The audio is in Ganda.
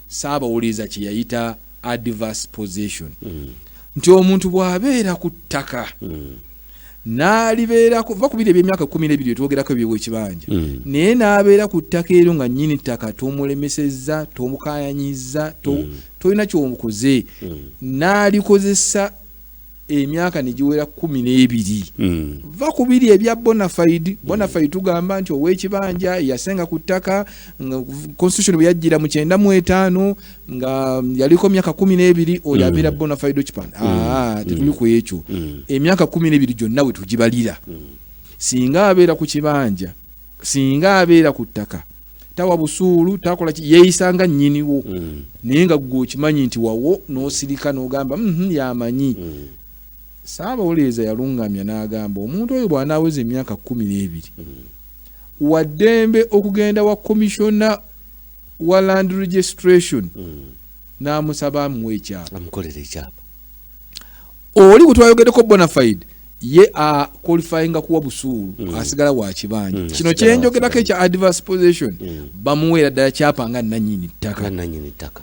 Saabawuliza kye yayita adverse possession. Nti omuntu bw'abeera ku ttaka n'alibeera kuva ku biri eby'emyaka 12 twogerako eby'ekibanja naye n'abeera ku ttaka eryo nga nnyini ttaka tomulemesezza tomukaayanyiza tolina ky'omukoze n'alikozesa emyaka negiwera 12 va ku biri ebya bonafide tugamba nti ow'ekibanja yasenga ku ttaka constitution bwe yajjira mu 95 nga yaliko myaka 12 oyo abeera bonafide occupant tetuli ku ekyo emyaka 12 gyonna bwe tugibalira singa abeera ku kibanja singa abeera ku ttaka tawa busuulu takola yeeyisanga nnyiniwo naye nga gwe okimanyi nti wawo n'osirika n'ogamba yamanyi. Saabawuliza yalungamya n'agamba omuntu oyo bw'anaaweza emyaka 12 waddembe okugenda wa commissioner wa land registration n'amusaba amuwe ekyapa amukolera ekyapa. Oli bwe twayogeddeko bonafide ye qualifyinga kuwa busuulu asigala wa kibanja kino kyenjogerako ekya adverse possession bamuweera ddala kyapa nga nannyini ttaka.